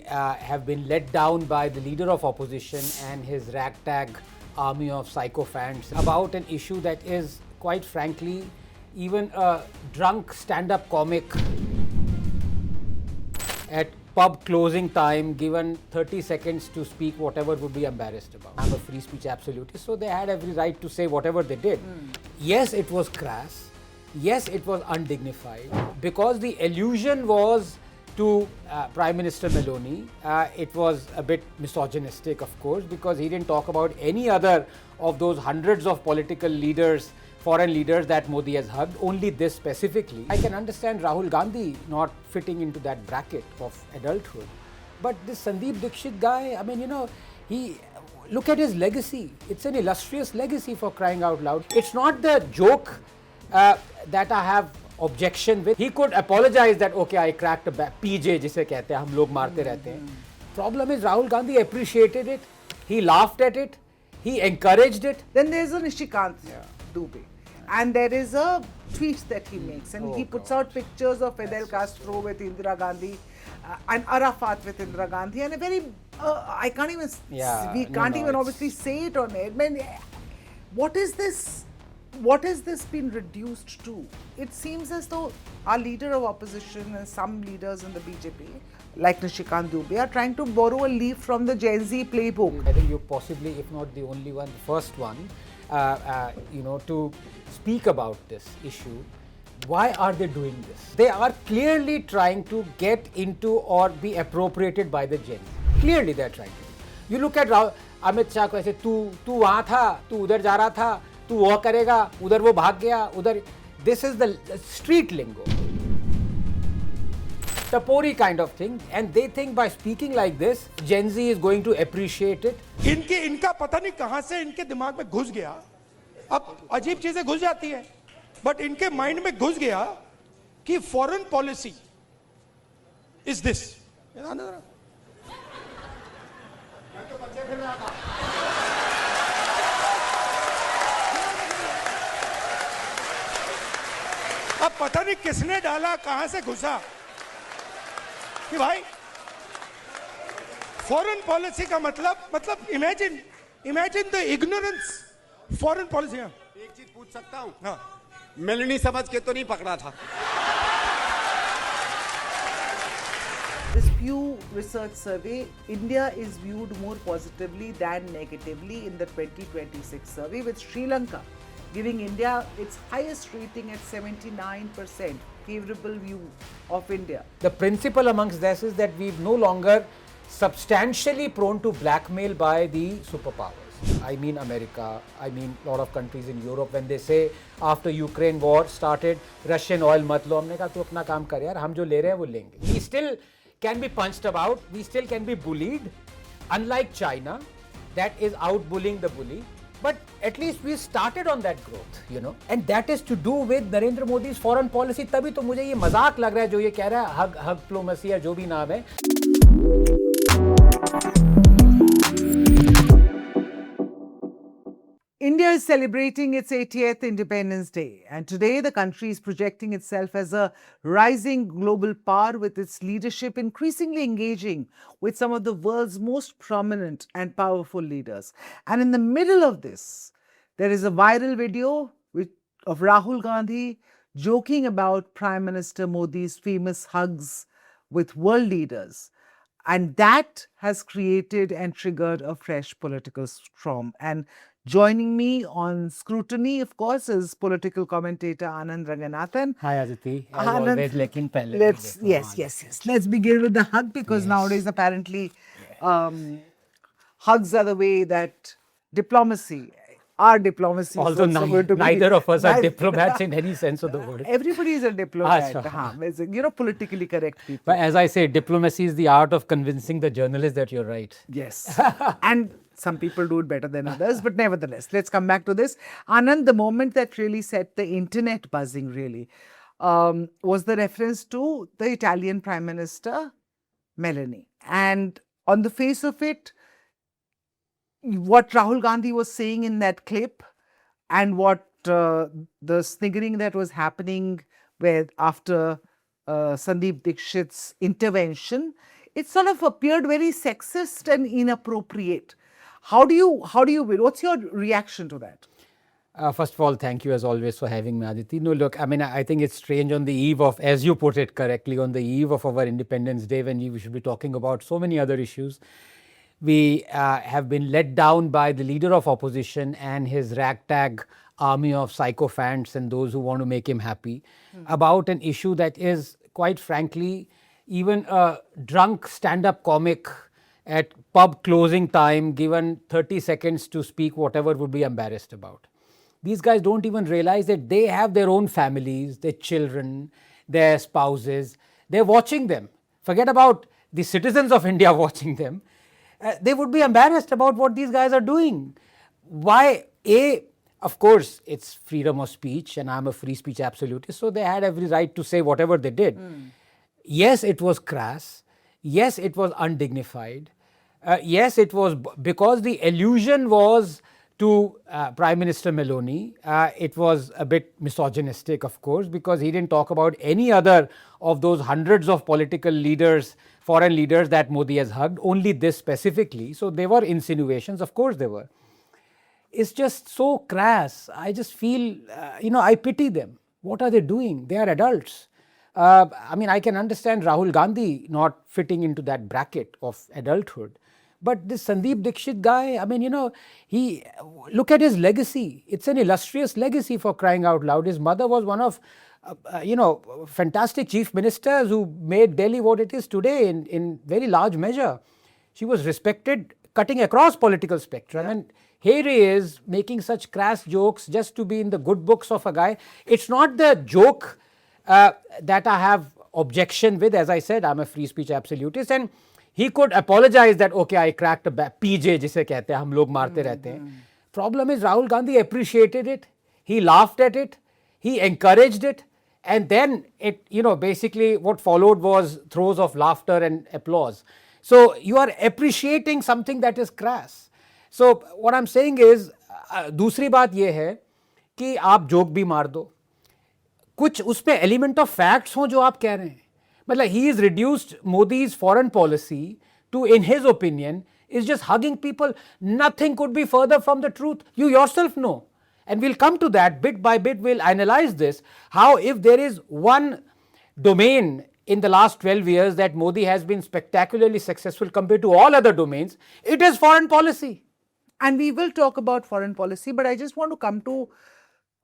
have been let down by the leader of opposition and his ragtag army of sycophants about an issue that is, quite frankly, even a drunk stand-up comic at pub closing time given 30 seconds to speak whatever would be embarrassed about. I'm a free speech absolutist, so they had every right to say whatever they did. Yes, it was crass. Yes, it was undignified, because the allusion was to Prime Minister Meloni. It was a bit misogynistic, of course, because he didn't talk about any other of those hundreds of political leaders, foreign leaders that Modi has hugged, only this specifically. I can understand Rahul Gandhi not fitting into that bracket of adulthood. But this Sandeep Dixit guy, I mean, you know, look at his legacy. It's an illustrious legacy, for crying out loud. It's not the joke that I have objection with. He could apologize that, okay, I cracked a PJ, जिसे कहते हैं हम लोग मारते रहते हैं. Problem is Rahul Gandhi appreciated it. He laughed at it. He encouraged it. Then there's a Nishikant Dubey. And there is a tweet that he makes, and he puts out pictures of Fidel Castro with Indira Gandhi and Arafat with Indira Gandhi, and a very I can't even we can't even obviously say it on air. Man, what is this? What has this been reduced to? It seems as though our leader of opposition and some leaders in the BJP, like Nishikant Dubey, are trying to borrow a leaf from the Gen Z playbook. I think you're possibly, if not the only one, the first one, to speak about this issue. Why are they doing this? They are clearly trying to get into or be appropriated by the Gen Z. Clearly they're trying to. You look at Amit Shah को ऐसे तू वहाँ था, तू उधर जा रहा था, तू वो करेगा, उधर वो भाग गया, उधर. This is the street lingo. Tapori kind of thing, and they think by speaking like this, Gen Z is going to appreciate it. इनका पता नहीं कहां से इनके दिमाग में घुस गया. अब अजीब चीजें घुस जाती हैं, बट इनके माइंड में घुस गया कि फॉरेन पॉलिसी इज दिस. अब पता नहीं किसने डाला, कहां से घुसा कि भाई फॉरेन पॉलिसी का मतलब imagine the ignorance. Foreign policy. एक चीज पूछ सकता हूं? हाँ. मेलनी समझ के तो नहीं पकड़ा था? This Pew Research Survey, India is viewed more positively than negatively in the 2026 survey, with Sri Lanka giving India its highest rating at 79% favorable view of India. The principle amongst this is that we've no longer substantially prone to blackmail by the superpowers. I mean America, I mean a lot of countries in Europe, when they say after Ukraine war started, Russian oil mat lo, हमने कहा तू अपना काम कर यार, हम जो ले रहे हैं वो लेंगे. We still can be punched about, we still can be bullied, unlike China that is out-bullying the bully. But at least we started on that growth, you know, and that is to do with Narendra Modi's foreign policy. तभी तो मुझे ये मजाक लग रहा है जो ये कह रहा है hug diplomacy या जो भी नाम है. India is celebrating its 80th Independence Day, and today the country is projecting itself as a rising global power, with its leadership increasingly engaging with some of the world's most prominent and powerful leaders. And in the middle of this, there is a viral video of Rahul Gandhi joking about Prime Minister Modi's famous hugs with world leaders. And that has created and triggered a fresh political storm. And joining me on Scrutiny, of course, is political commentator Anand Ranganathan. Hi Aditi, as Anand, always, lekin pehle. Yes. Let's begin with the hug, because nowadays apparently hugs are the way that our diplomacy Although neither of us are diplomats in any sense of the word. Everybody is a diplomat. Achha. You know, politically correct people. But as I say, diplomacy is the art of convincing the journalist that you're right. Yes. And some people do it better than others, but nevertheless, let's come back to this. Anand, the moment that really set the internet buzzing really was the reference to the Italian Prime Minister, Meloni. And on the face of it, what Rahul Gandhi was saying in that clip and what the sniggering that was happening after Sandeep Dixit's intervention, it sort of appeared very sexist and inappropriate. How do you what's your reaction to that? First of all, thank you as always for having me, Aditi. No, look, I mean, I think it's strange on the eve of, as you put it correctly, on the eve of our Independence Day, when we should be talking about so many other issues. We have been let down by the leader of opposition and his ragtag army of sycophants and those who want to make him happy about an issue that is, quite frankly, even a drunk stand-up comic at pub closing time given 30 seconds to speak whatever would be embarrassed about. These guys don't even realize that they have their own families, their children, their spouses. They're watching them. Forget about the citizens of India watching them. They would be embarrassed about what these guys are doing. Why? Of course, it's freedom of speech, and I'm a free speech absolutist, so they had every right to say whatever they did. Yes, it was crass. Yes, it was undignified. Yes, it was because the allusion was to Prime Minister Meloni. It was a bit misogynistic, of course, because he didn't talk about any other of those hundreds of political leaders, foreign leaders that Modi has hugged, only this specifically. So there were insinuations, of course there were. It's just so crass. I just feel, I pity them. What are they doing? They are adults. I mean, I can understand Rahul Gandhi not fitting into that bracket of adulthood. But this Sandeep Dixit guy, I mean, look at his legacy. It's an illustrious legacy, for crying out loud. His mother was one of, fantastic chief ministers who made Delhi what it is today in very large measure. She was respected cutting across political spectrum. And here he is making such crass jokes just to be in the good books of a guy. It's not the joke that I have objection with. As I said, I'm a free speech absolutist, and he could apologize that, okay, I cracked a PJ, जिसे कहते हैं हम लोग मारते रहते हैं. Problem is Rahul Gandhi appreciated it. He laughed at it. He encouraged it. And then it, basically what followed was throes of laughter and applause. So you are appreciating something that is crass. So what I'm saying is, दूसरी बात ये है कि आप joke भी मार दो, कुछ उसमें एलिमेंट ऑफ फैक्ट्स हो जो आप कह रहे हैं. मतलब he is reduced Modi's foreign policy to, in his opinion, is just hugging people. Nothing could be further from the truth. You yourself know. And we'll come to that bit by bit. We'll analyze this. How, if there is one domain in the last 12 years that Modi has been spectacularly successful compared to all other domains, it is foreign policy. And we will talk about foreign policy, but I just want to come to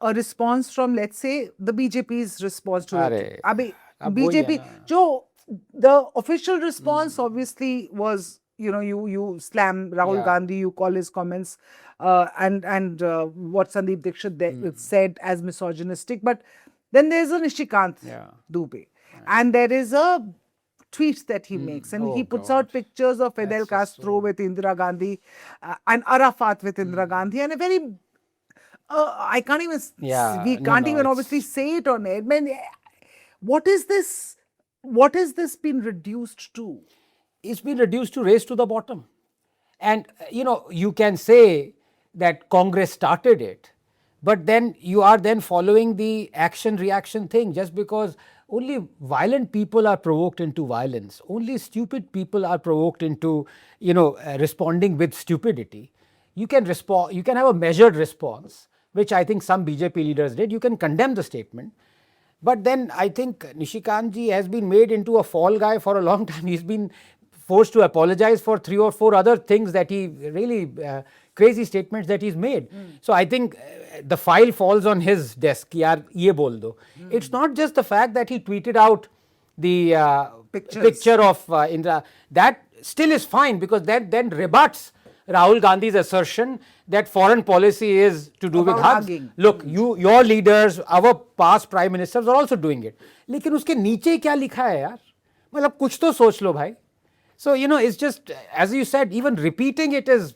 a response from, let's say, the BJP's response to it. I mean, BJP, the official response obviously was, you slam Rahul Gandhi, you call his comments and what Sandeep Dixit said as misogynistic. But then there's a Nishikant Dubey, and there is a tweet that he makes, and he puts out pictures of Fidel Castro with Indira Gandhi and Arafat with Indira Gandhi, and a very I can't even we can't even obviously say it on air. Man, what is this? What has this been reduced to? It's been reduced to race to the bottom. And you can say that Congress started it, but then you are then following the action reaction thing. Just because only violent people are provoked into violence, only stupid people are provoked into responding with stupidity. You can respond, you can have a measured response, which I think some BJP leaders did. You can condemn the statement. But then I think Nishikant ji has been made into a fall guy for a long time. He's been forced to apologize for 3 or 4 other things that he really crazy statements that he's made. So I think the file falls on his desk. Yaar, ye bol do. It's not just the fact that he tweeted out the picture of Indira. That still is fine, because that then rebuts Rahul Gandhi's assertion that foreign policy is to do with hugs. Hugging. Look, your leaders, our past prime ministers are also doing it. लेकिन उसके नीचे क्या लिखा है यार? मतलब कुछ तो सोच लो भाई. So, it's just, as you said, even repeating it is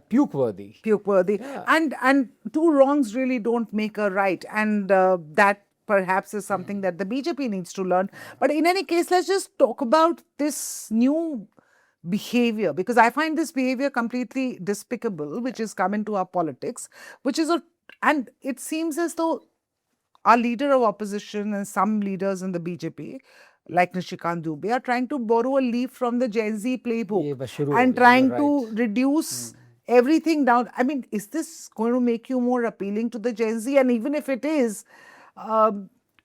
puke-worthy. Puke-worthy. Yeah. And 2 wrongs really don't make a right. And that perhaps is something that the BJP needs to learn. But in any case, let's just talk about this new behavior, because I find this behavior completely despicable, which has come into our politics, and it seems as though our leader of opposition and some leaders in the BJP like Nishikant Dubey, are trying to borrow a leaf from the Gen Z ये playbook बस शुरू हो and गया, trying you're to right. reduce everything down. I mean, is this going to make you more appealing to the Gen Z? And even if it is,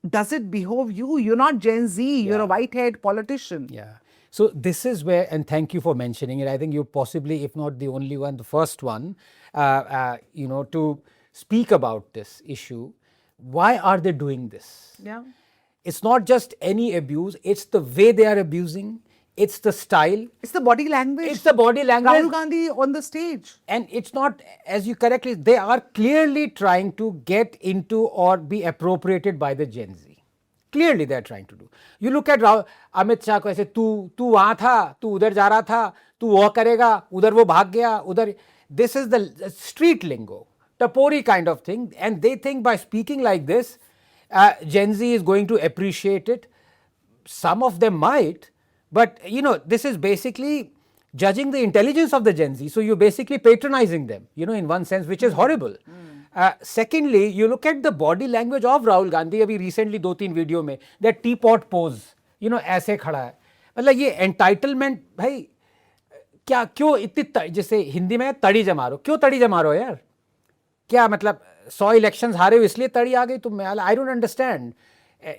does it behove you? You're not Gen Z, you're a Yeah. white-haired politician. Yeah. So this is where, and thank you for mentioning it. I think you're possibly, if not the only one, the first one, to speak about this issue. Why are they doing this? Yeah. It's not just any abuse, it's the way they are abusing, it's the style, It's the body language. it's the body language. Rahul Gandhi on the stage. And it's not, as you correctly, they are clearly trying to get into or be appropriated by the Gen Z. Clearly they are trying to do. You look at Amit Shah को ऐसे तू वहाँ था, तू उधर जा रहा था, तू वो करेगा, उधर वो भाग गया, उधर. This is the street lingo, tapori kind of thing, and they think by speaking like this, Gen Z is going to appreciate it. Some of them might, but this is basically judging the intelligence of the Gen Z. So you're basically patronizing them, in one sense, which is horrible. Secondly, you look at the body language of Rahul Gandhi. अभी recently 2-3 video में that teapot pose, ऐसे खड़ा है. मतलब ये entitlement भाई क्या क्यों इतनी जैसे हिंदी में तड़ी जमा रहे हो, क्यों तड़ी जमा रहे हो यार? क्या मतलब 100 इलेक्शंस हारे हो इसलिए तड़ी आ गई तुम? I don't understand.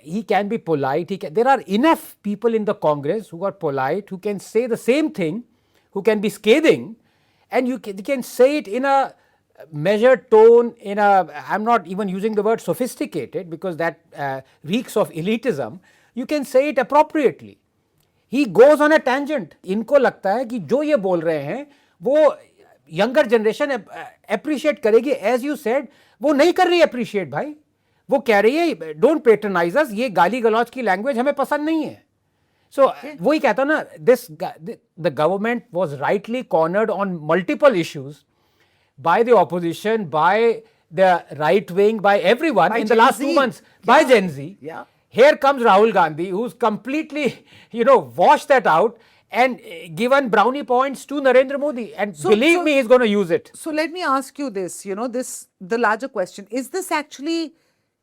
He can be polite. There are enough people in the Congress who are polite, who can say the same thing, who can be scathing, and you can say it in a measured tone, I'm not even using the word sophisticated because that reeks of elitism. You can say it appropriately. He goes on a tangent. इनको लगता है कि जो ये बोल रहे हैं वो younger generation appreciate करेगी. As you said, वो नहीं कर रही appreciate भाई. वो कह रही है don't patronize us, ये गाली गलौज की language हमें पसंद नहीं है. So वही कहता ना, the government was rightly cornered on multiple issues by the opposition, by the right wing, by everyone By in the Gen last Z. 2 months, by Gen Z. Yeah. Here comes Rahul Gandhi, who's completely, washed that out and given brownie points to Narendra Modi. And believe me, he's going to use it. So let me ask you this, the larger question, is this actually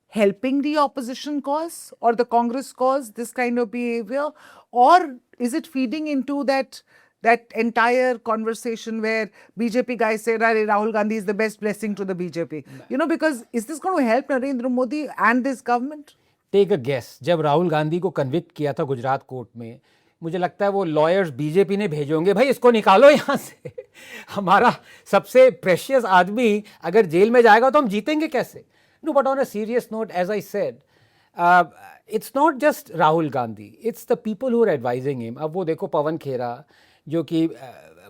helping the opposition cause or the Congress cause, this kind of behavior? Or is it feeding into that entire conversation where BJP guys say, Rahul Gandhi is the best blessing to the BJP? Because is this going to help Narendra Modi and this government? Take a guess. जब राहुल गांधी को convict किया था Gujarat court में, मुझे लगता है वो lawyers BJP ने भेजे होंगे, भाई इसको निकालो यहाँ से. हमारा सबसे प्रेशियस आदमी अगर जेल में जाएगा तो हम जीतेंगे कैसे? No, but on a serious note, as I said, it's not just Rahul Gandhi, it's the people who are advising him. अब वो देखो पवन खेरा जो कि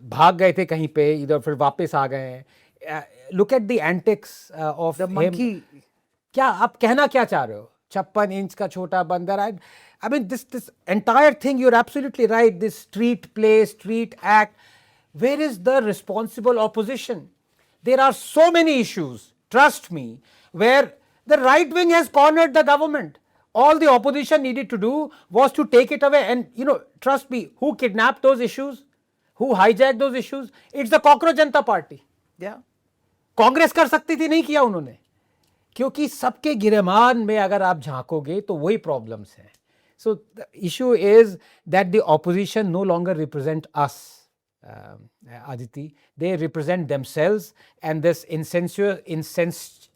भाग गए थे कहीं पे, इधर फिर वापस आ गए हैं. Look at the antics of him. क्या आप कहना क्या चाह रहे हो? 56 इंच का छोटा बंदर. I mean, this entire thing, you're absolutely right. This street play, street act. Where is the responsible opposition? There are so many issues, trust me, where the right wing has cornered the government. All the opposition needed to do was to take it away. And, trust me, who kidnapped those issues? Who hijacked those issues? It's the Cockroach Janata Party. Yeah. Congress कर सकती थी, नहीं किया उन्होंने. क्योंकि सबके गिरमान में अगर आप झांकोगे तो वही प्रॉब्लम्स हैं. So the issue is that the opposition no longer represent us, Aditi. They represent themselves and this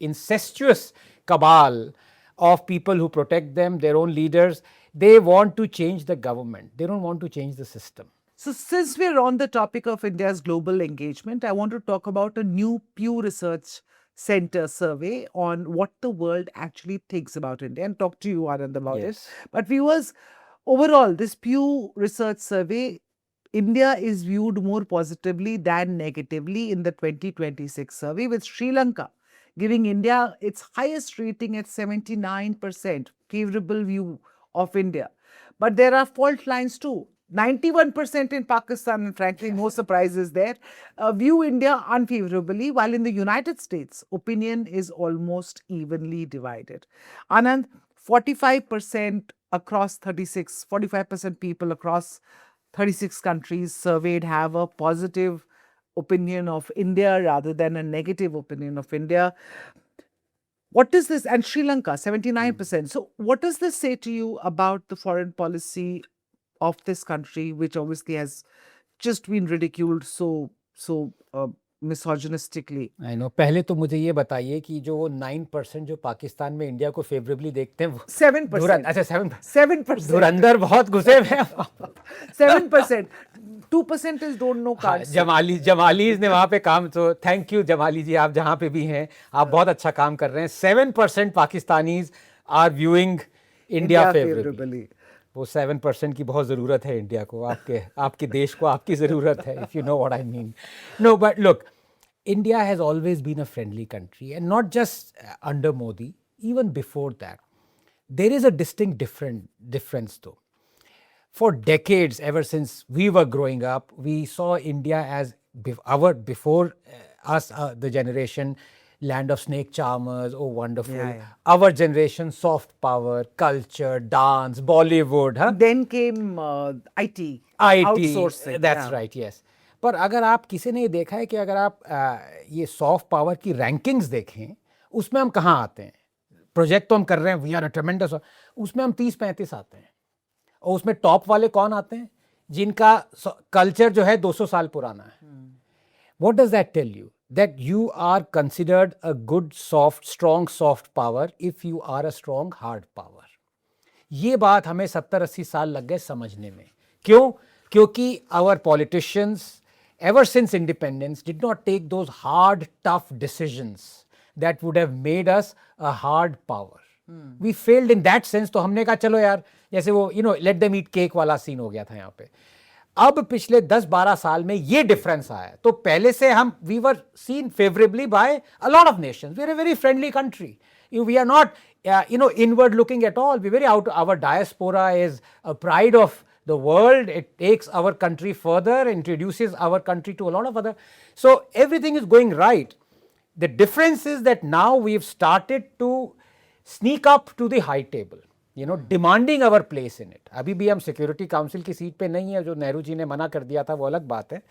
incestuous cabal of people who protect them, their own leaders. They want to change the government. They don't want to change the system. So since we're on the topic of India's global engagement, I want to talk about a new Pew Research Center survey on what the world actually thinks about India, and talk to you, Anand, about it. But viewers, overall, this Pew Research survey, India is viewed more positively than negatively in the 2026 survey, with Sri Lanka giving India its highest rating at 79% favorable view of India. But there are fault lines too. 91% in Pakistan, and frankly, no surprises there, view India unfavorably, while in the United States, opinion is almost evenly divided. Anand, 45% across 45% people across 36 countries surveyed have a positive opinion of India rather than a negative opinion of India. What does this, and Sri Lanka, 79%. So, what does this say to you about the foreign policy of this country, which obviously has just been ridiculed so misogynistically? I know. पहले तो मुझे ये बताइए कि जो वो 9% जो पाकिस्तान में इंडिया को फेवरेबली देखते हैं वो 7%. अच्छा 7%। 7%. धुरंधर बहुत घुसे हुए हैं। 7%. 2% is don't know हाँ, cards. जमालीज ने वहाँ पे काम, तो थैंक यू जमाली जी, आप जहाँ पे भी हैं आप बहुत अच्छा काम कर रहे हैं। 7% Pakistanis are viewing India favourably. वो 7% की बहुत ज़रूरत है इंडिया को, आपके देश को आपकी ज़रूरत है, if you know what I mean. No but look, India has always been a friendly country, and not just under Modi, even before that. There is a distinct difference though. For decades, ever since we were growing up, we saw India as before us, the generation, land of snake charmers, oh wonderful. Yeah. Our generation, soft power, culture, dance, Bollywood. Huh? Then came IT, outsourcing. That's right, yes. पर अगर आप किसी ने देखा है कि अगर आप ये सॉफ्ट पावर की रैंकिंग्स देखें, उसमें हम कहाँ आते हैं? प्रोजेक्ट तो हम कर रहे हैं, वी आर ट्रेमेंडस, उसमें हम 30-35 आते हैं। और उसमें टॉप वाले कौन आते हैं? जिनका कल्चर जो है 200 साल पुराना है। What does that tell you? That you are considered a good soft, strong soft power if you are a strong hard power. ये बात हमें 70-80 साल लग गए समझने में। क्यों? क्योंकि our politicians ever since independence did not take those hard, tough decisions that would have made us a hard power. We failed in that sense. तो हमने कहा चलो यार, जैसे वो let them eat cake वाला सीन हो गया था यहाँ पे। अब पिछले 10-12 साल में ये डिफरेंस आया है। तो पहले से हम we were seen favorably by a lot of nations. We are a very friendly country. We are not inward looking at all. We very our diaspora is a pride of the world. It takes our country further, introduces our country to a lot of other. So everything is going right. The difference is that now we've started to sneak up to the high table, demanding our place in it. अभी भी हम security council की seat पे नहीं है, जो नेहरू जी ने मना कर दिया था वो अलग बात है.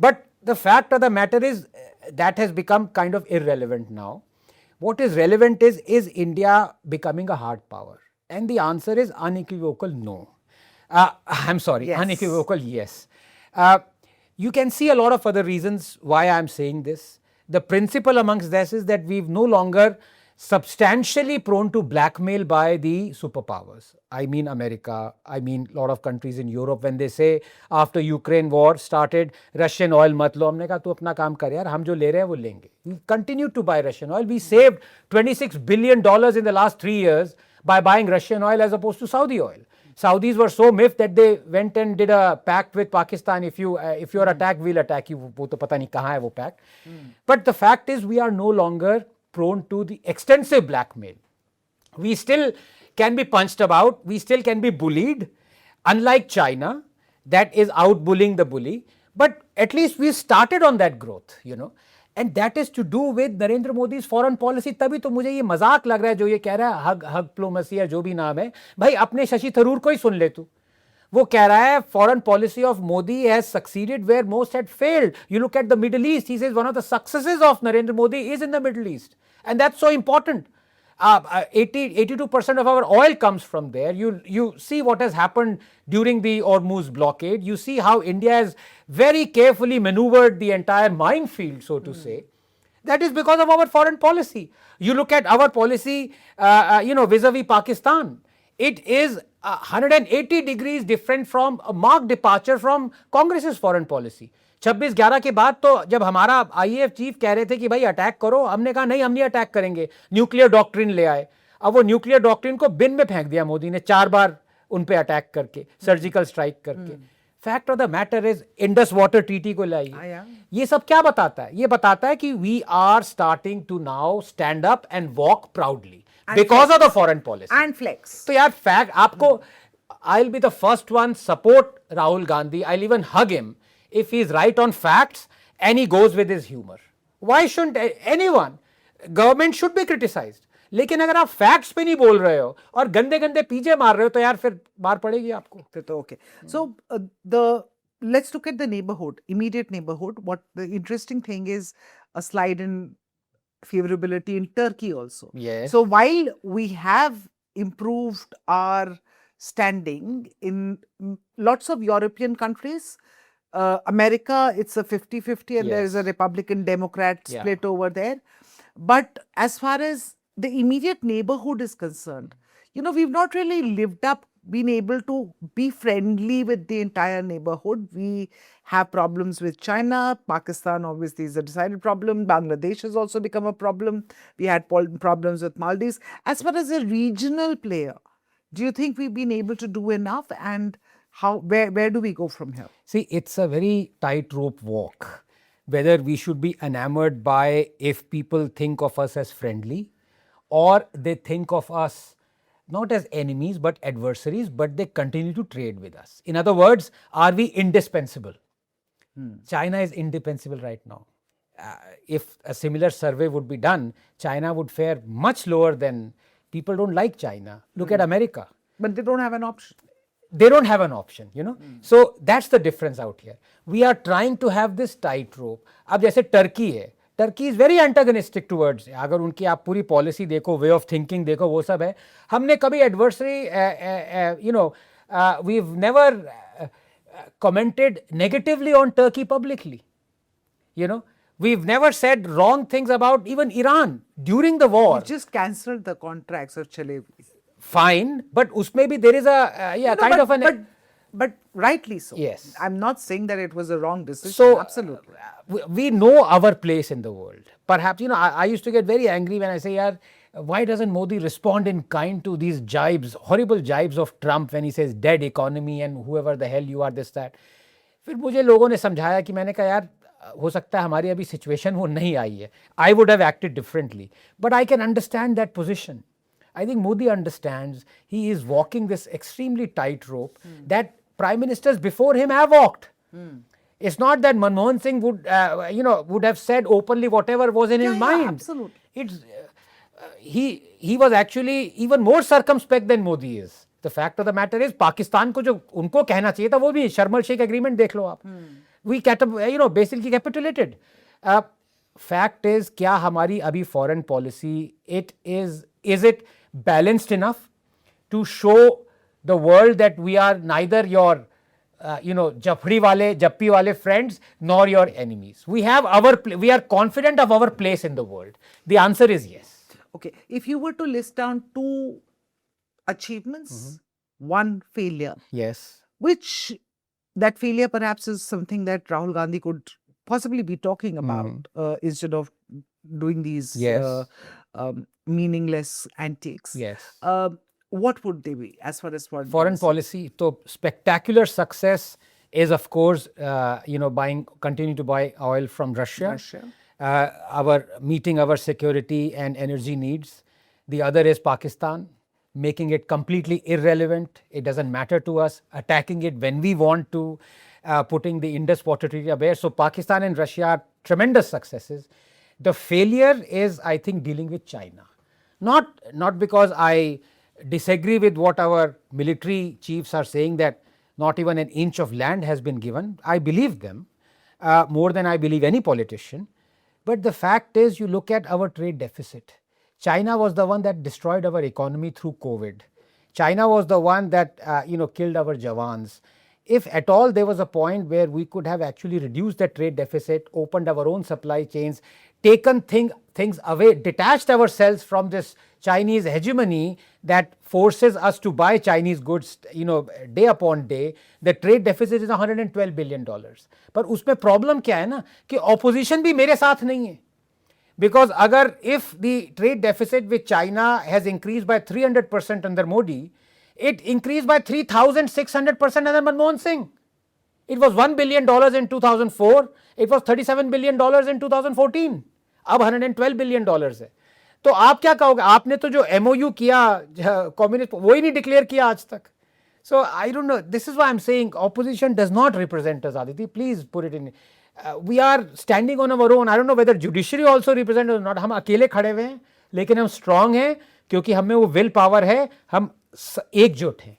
But the fact of the matter is that has become kind of irrelevant now. What is relevant is India becoming a hard power? And the answer is unequivocal no. I'm sorry, yes. Unequivocal yes. You can see a lot of other reasons why I'm saying this. The principle amongst this is that we've no longer substantially prone to blackmail by the superpowers. I mean America, I mean a lot of countries in Europe, when they say after Ukraine war started, Russian oil mat lo, हमने कहा तू अपना काम कर यार, हम जो ले रहे हैं वो लेंगे. We continue to buy Russian oil. We saved $26 billion in the last 3 years by buying Russian oil as opposed to Saudi oil. Saudis were so miffed that they went and did a pact with Pakistan. If you're attacked, we'll attack you. वो तो पता नहीं कहाँ है वो pact. But the fact is, we are no longer prone to the extensive blackmail. We still can be punched about. We still can be bullied. Unlike China, that is outbullying the bully. But at least we started on that growth, And that is to do with Narendra Modi's foreign policy. तभी तो मुझे ये मजाक लग रहा है जो ये कह रहा है हग डिप्लोमेसी या जो भी नाम है, भाई अपने शशि थरूर को ही सुन ले तू. वो कह रहा है foreign policy of Modi has succeeded where most had failed. You look at the Middle East, he says one of the successes of Narendra Modi is in the Middle East, and that's so important. 82% of our oil comes from there. You see what has happened during the Hormuz blockade. You see how India has very carefully maneuvered the entire minefield, so to say. That is because of our foreign policy. You look at our policy, vis-a-vis Pakistan. It is 180 degrees different from a marked departure from Congress's foreign policy. 26/11 के बाद तो जब हमारा IAF chief कह रहे थे कि भाई अटैक करो, हमने कहा नहीं हम नहीं अटैक करेंगे, न्यूक्लियर डॉक्ट्रिन ले आए. अब वो न्यूक्लियर डॉक्ट्रिन को बिन में फेंक दिया मोदी ने 4 बार उन पे अटैक करके, सर्जिकल स्ट्राइक करके. Fact of the matter is Indus water treaty को लाइए. ये सब क्या बताता है? ये बताता है कि we are starting to now stand up and walk proudly because of the foreign policy and flex. तो यार फैक्ट आपको, I will be the first one support Rahul Gandhi. I will even hug him if he is right on facts and he goes with his humor. Why shouldn't anyone? Government should be criticized. लेकिन अगर आप facts पे नहीं बोल रहे हो और गंदे गंदे पीछे मार रहे हो तो यार फिर मार पड़ेगी आपको. तो okay. So let's look at the neighborhood, immediate neighborhood. What the interesting thing is, a slide in favorability in Turkey also. Yes. So while we have improved our standing in lots of European countries, America, it's a 50-50 and there is a Yes. Republican Democrat Yeah. split over there. But as far as the immediate neighborhood is concerned, we've not really lived up, been able to be friendly with the entire neighborhood. We have problems with China. Pakistan obviously is a decided problem. Bangladesh has also become a problem. We had problems with Maldives. As far as a regional player, do you think we've been able to do enough? And where do we go from here? See, it's a very tightrope walk. Whether we should be enamored by if people think of us as friendly or they think of us not as enemies but adversaries, but they continue to trade with us. In other words, are we indispensable? China is indispensable right now. If a similar survey would be done, China would fare much lower than people don't like China. Look at America. But they don't have an option. They don't have an option, So that's the difference out here. We are trying to have this tightrope. अब जैसे Turkey है, Turkey is very एंटागनिस्टिक towards, अगर उनकी आप पूरी policy देखो, way of thinking देखो, वो सब है. हमने कभी adversary we have never commented negatively on Turkey publicly. We've never said wrong things about even Iran during the war. You just cancelled the contracts of Chile. Fine, but usme bhi there is a kind of an... But rightly so. Yes. I'm not saying that it was a wrong decision. So, absolutely. We know our place in the world. Perhaps, I used to get very angry when I say, yaar, why doesn't Modi respond in kind to these jibes, horrible jibes of Trump when he says dead economy and whoever the hell you are, this, that. फिर मुझे लोगों ने समझाया कि मैंने कहा यार हो सकता है हमारी अभी सिचुएशन वो नहीं आई है. I would have acted differently. But I can understand that position. I think Modi understands he is walking this extremely tight rope that prime ministers before him have walked. It's not that Manmohan Singh would have said openly whatever was in his mind. Absolutely. It's he was actually even more circumspect than Modi is. The fact of the matter is, Pakistan को जो उनको कहना चाहिए था वो भी शर्म Sheikh agreement देख लो आप. We basically capitulated. Fact is, क्या हमारी अभी foreign policy is it balanced enough to show the world that we are neither your Jappi wale friends nor your enemies. We are confident of our place in the world. The answer is yes. Okay, if you were to list down 2 achievements, 1 failure. Yes. Which that failure perhaps is something that Rahul Gandhi could possibly be talking about instead of doing these meaningless antics. Yes. What would they be as far as foreign policy? So spectacular success is, of course, continuing to buy oil from Russia. Meeting our security and energy needs. The other is Pakistan, making it completely irrelevant. It doesn't matter to us. Attacking it when we want to, putting the Indus Water Treaty up there. So Pakistan and Russia are tremendous successes. The failure is, I think, dealing with China. Not because I disagree with what our military chiefs are saying that not even an inch of land has been given. I believe them more than I believe any politician. But the fact is, you look at our trade deficit. China was the one that destroyed our economy through COVID. China was the one that killed our Jawans. If at all there was a point where we could have actually reduced the trade deficit, opened our own supply chains, taken things away, detached ourselves from this Chinese hegemony that forces us to buy Chinese goods, day upon day, the trade deficit is $112 billion. पर उसमें problem क्या है ना कि opposition भी मेरे साथ नहीं है. Because if the trade deficit with China has increased by 300% under Modi, it increased by 3,600% under Manmohan Singh. It was $1 billion in 2004. It was $37 billion in 2014. अब $112 billion है. तो आप क्या कहोगे? आपने तो जो MOU किया कम्युनिस्ट वो ही नहीं डिक्लेयर किया आज तक. So I don't know. This is why I'm saying opposition does not represent us, Aditi. Please put it in. We are standing on our own. I don't know whether judiciary also represents us or not. हम अकेले खड़े हुए हैं, लेकिन हम strong हैं क्योंकि हमें वो will power है. हम एकजुट हैं.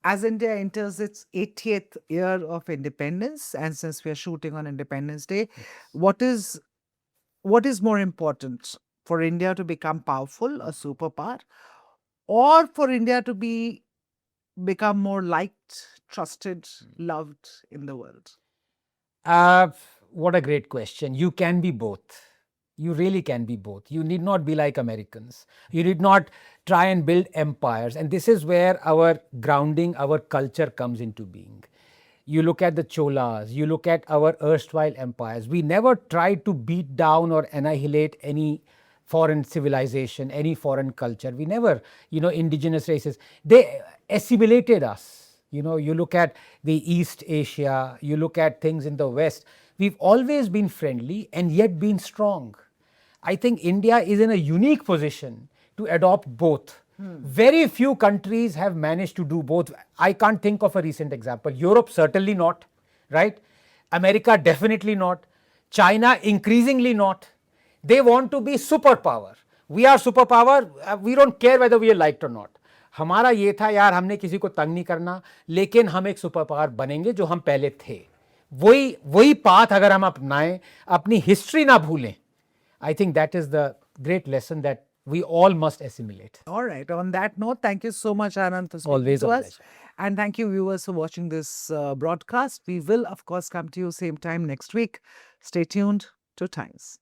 As India enters its 80th year of independence, and since we are shooting on Independence Day, what is what is more important for India to become powerful, a superpower, or for India to become more liked, trusted, loved in the world? What a great question. You can be both. You really can be both. You need not be like Americans. You need not try and build empires. And this is where our grounding, our culture comes into being. You look at the Cholas, you look at our erstwhile empires. We never tried to beat down or annihilate any foreign civilization, any foreign culture. We never, indigenous races. They assimilated us. You look at the East Asia, you look at things in the West. We've always been friendly and yet been strong. I think India is in a unique position to adopt both. Very few countries have managed to do both. I can't think of a recent example. Europe certainly not, right? America definitely not. China increasingly not. They want to be superpower. We are superpower. We don't care whether we are liked or not. हमारा ये था यार हमने किसी को तंग नहीं करना लेकिन हम एक सुपर पावर बनेंगे जो हम पहले थे वही पाथ अगर हम अपनाएं अपनी हिस्ट्री ना भूलें I think that is the great lesson that we all must assimilate. All right. On that note, thank you so much, Anand, for speaking Always to a us. pleasure. And thank you, viewers, for watching this broadcast. We will, of course, come to you same time next week. Stay tuned to Times.